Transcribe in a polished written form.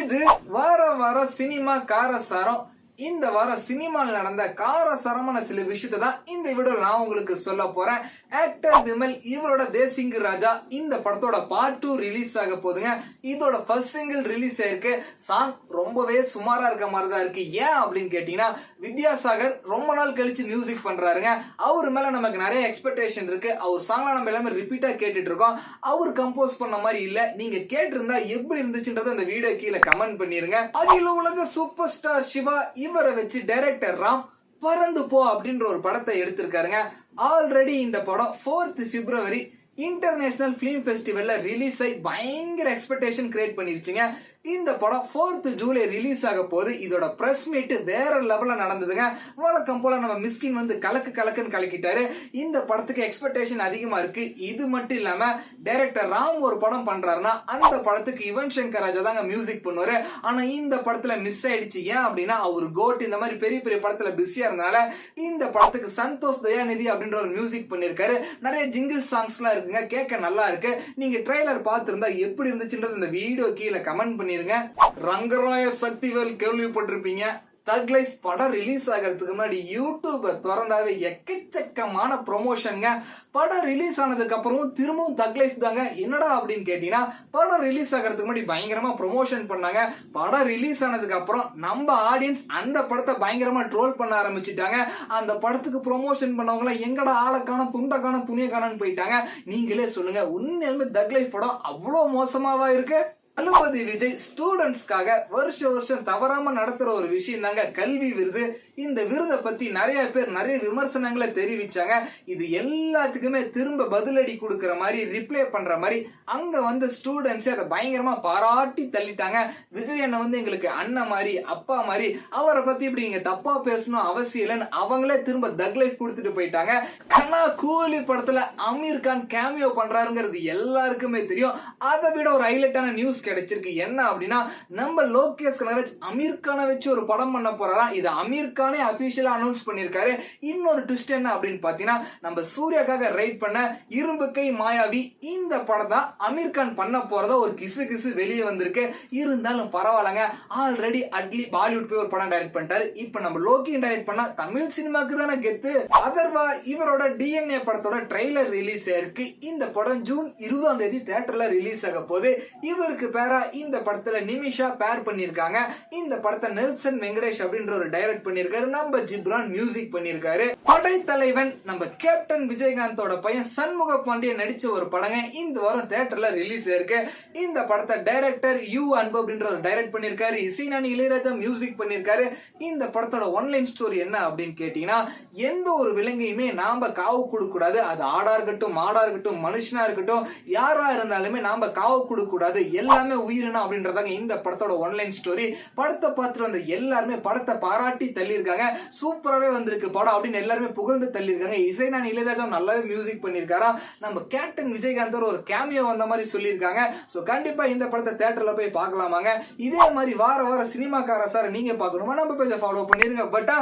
இது வார சினிமா காரசாரம். இந்த வாரம் சினிமாவில் நடந்த காரசாரமான சில விஷயத்தை தான் இந்த வீடியோல நான் உங்களுக்கு சொல்ல போறேன். ஆக்டர் விமல் இவரோட தேசிங்கு ராஜா இந்த படத்தோட பார்ட் 2 ரிலீஸ் ஆக போகுதுங்க. இதோட ஃபர்ஸ்ட் சிங்கிள் ரிலீஸ் ஆயிருக்கு. சாங் ரொம்பவே சுமாரா இருக்க மாதிரி தான் இருக்கு. ஏன் அப்படின்னு கேட்டீங்கன்னா, வித்யாசாகர் ரொம்ப நாள் கழிச்சு மியூசிக் பண்றாருங்க. அவர் மேல நமக்கு நிறைய எக்ஸ்பெக்டேஷன் இருக்கு. அவர் சாங்ல நம்ம எல்லாமே ரிப்பீட்டா கேட்டுட்டு இருக்கோம். அவர் கம்போஸ் பண்ண மாதிரி இல்ல. நீங்க கேட்டிருந்தா எப்படி இருந்துச்சுன்றத அந்த வீடியோ கீழே கமெண்ட் பண்ணிருங்க. அகில உலக சூப்பர் ஸ்டார் சிவா இவரை வச்சு டைரக்டர் ராம் பறந்து போ அப்படின்ற ஒரு படத்தை எடுத்திருக்காருங்க. ஆல்ரெடி இந்த படம் 4th February இன்டர்நேஷனல் பிலிம் ஃபெஸ்டிவல்ல ரிலீஸ் ஆகி பயங்கர எக்ஸ்பெக்டேஷன் கிரியேட் பண்ணிருச்சுங்க. இந்த படம் 4th July ரிலீஸ் ஆக போது. இதோட பிரஸ் மீட் வேற லெவல்ல நடந்ததுங்க. வழக்கம் போல நம்ம மிஸ்கின் வந்து கலக்குன்னு கலக்கிட்டாரு. இந்த படத்துக்கு எக்ஸ்பெக்டேஷன் அதிகமா இருக்கு. இது மட்டும் இல்லாம டைரக்டர் ராம் ஒரு படம் பண்றாருன்னா அந்த படத்துக்கு யுவன் சங்கர் ராஜா தாங்க மியூசிக் பண்ணுவாரு. ஆனா இந்த படத்துல மிஸ் ஆயிடுச்சு. ஏன் அப்படின்னா அவர் கோட் இந்த மாதிரி பெரிய பெரிய படத்துல பிஸியா இருந்தனால இந்த படத்துக்கு சந்தோஷ் தயாநிதி அப்படின்ற ஒரு மியூசிக் பண்ணிருக்காரு. நிறைய ஜிங்கிள் சாங்ஸ் எல்லாம் இருக்குங்க. கேட்க நல்லா இருக்கு. நீங்க ட்ரெய்லர் பார்த்திருந்தா எப்படி இருந்துச்சுன்றது இந்த வீடியோ கீழே கமெண்ட் பண்ணி ரங்கராய சக்திவேல் கேள்விப்பட்டிருப்பீங்க. தக் லைஃப் படம் ரிலீஸ் ஆகிறதுக்கு முன்னாடி யூடியூப் திறந்தாவே எக்கச்சக்கமான ப்ரொமோஷனுங்க. படம் ரிலீஸ் ஆனதுக்கு அப்புறம் திரும்பவும் தக் லைஃப் தாங்க. என்னடா அப்படின்னு கேட்டீங்கன்னா, படம் ரிலீஸ் ஆகிறதுக்கு முன்னாடி பயங்கரமா ப்ரொமோஷன் பண்ணாங்க. படம் ரிலீஸ் ஆனதுக்கு அப்புறம் நம்ம ஆடியன்ஸ் அந்த படத்தை பயங்கரமா ட்ரோல் பண்ண ஆரம்பிச்சுட்டாங்க. அந்த படத்துக்கு ப்ரொமோஷன் பண்ணவங்க எங்கடா ஆளக்கான துண்டக்கான துணியக்கானு போயிட்டாங்க. நீங்களே சொல்லுங்க, உண்மையிலுமே தக் லைஃப் படம் அவ்வளவு மோசமாவா இருக்கு? தளபதி விஜய் ஸ்டூடெண்ட்ஸ்க்காக வருஷம் தவறாம நடத்துற ஒரு விஷயம் தாங்க கல்வி விருது. இந்த விருதை பத்தி நிறைய பேர் நிறைய விமர்சனங்களை தெரிவிச்சாங்க. இது எல்லாத்துக்குமே திரும்ப பதிலடி கொடுக்கற மாதிரி, ரிப்ளை பண்ற மாதிரி அங்க வந்து ஸ்டூடெண்ட்ஸ் அதை பயங்கரமா பாராட்டி தள்ளிட்டாங்க. விஜய் அண்ணன் வந்து எங்களுக்கு அண்ணன் மாதிரி, அப்பா மாதிரி, அவரை பத்தி இப்படி நீங்க தப்பா பேசணும் அவசியம் இல்லைன்னு அவங்களே திரும்ப தக் லைஃப் கொடுத்துட்டு போயிட்டாங்க. கனா கூலி படத்துல அமீர் கான் கேமியோ பண்றாருங்கிறது எல்லாருக்குமே தெரியும். அதை விட ஒரு ஹைலைட்டான நியூஸ் கிடைச்சிருக்கு. என்ன அப்படின்னா, நம்ம லோகேஷ் கனகராஜ் அமீர் கானை வச்சு ஒரு படம் பண்ண போறாரா. இது அமீர் கானே அபிஷியலா அனௌன்ஸ் பண்ணிருக்காரு. இன்னொரு ட்விஸ்ட் என்ன அப்படின்னு பாத்தீங்கன்னா, நம்ம சூர்யாக்காக ரைட் பண்ண இரும்பு கை மாயாவி இந்த படம் தான் அமீர் கான் பண்ண போறதா ஒரு கிசு வெளியே வந்திருக்கு. இருந்தாலும் பரவாயில்லங்க. ஆல்ரெடி அட்லி பாலிவுட் போய் ஒரு படம் டைரக்ட் பண்ணிட்டாரு. இப்ப நம்ம லோகி டைரக்ட் பண்ணா தமிழ் சினிமாக்கு தானே கெத்து. அதர்வா இவரோட DNA படத்தோட ட்ரெய்லர் ரிலீஸ் ஆயிருக்கு. இந்த படம் ஜூன் 20ஆம் தேதி தியேட்டர்ல ரிலீஸ் ஆக போகுது. இவருக்கு பேரா இந்த படத்துல நிமிஷா பேர் பண்ணிருக்காங்க. இந்த படத்தை நெல்சன் வெங்கடேஷ் அப்படின்ற ஒரு டைரக்ட் பண்ணிருக்காரு. நம்ம ஜிப்ரான் மியூசிக் பண்ணிருக்காரு. படை தலைவன் நம்ம கேப்டன் விஜயகாந்தோட பையன் சண்முக பாண்டியன் நடிச்ச ஒரு படங்க இந்த வாரம் தியேட்டர்ல ரிலீஸ் ஆயிருக்கு. இந்த படத்தை டைரக்டர் யூ அன்பு அப்படின்ற ஒரு டைரக்ட் பண்ணிருக்காரு. இசைஞானி இளையராஜா மியூசிக் பண்ணிருக்காரு. இந்த படத்தோட ஒன்லைன் ஸ்டோரி என்ன அப்படின்னு கேட்டீங்கன்னா, எந்த ஒரு விலங்கையுமே நாம காவு கொடுக்க கூடாது. அது ஆடா இருக்கட்டும், மாடா இருக்கட்டும், மனுஷனா இருக்கட்டும், யாரா இருந்தாலுமே நாம காவு கொடுக்க கூடாது. எல்லாமே உயிரினம் அப்படின்றதாங்க இந்த படத்தோட ஒன்லைன் ஸ்டோரி. படத்தை பார்த்துட்டு வந்த எல்லாருமே படத்தை பாராட்டி தள்ளியிருக்காங்க. சூப்பராகவே வந்திருக்கு படம் அப்படின்னு எல்லாருமே புகழ்ந்து தள்ளியிருக்காங்க. இசைஞானி இளையராஜா நல்லாவே மியூசிக் பண்ணியிருக்காரா. நம்ம கேப்டன் விஜயகாந்த் ஒரு கேமியோ வந்த மாதிரி சொல்லியிருக்காங்க. ஸோ கண்டிப்பா இந்த படத்தை தியேட்டர்ல போய் பார்க்கலாமாங்க. இதே மாதிரி வார சினிமாக்கார சார் நீங்க பார்க்கணுமா நம்ம பேஜை ஃபாலோ பண்ணிருங்க. பட்டா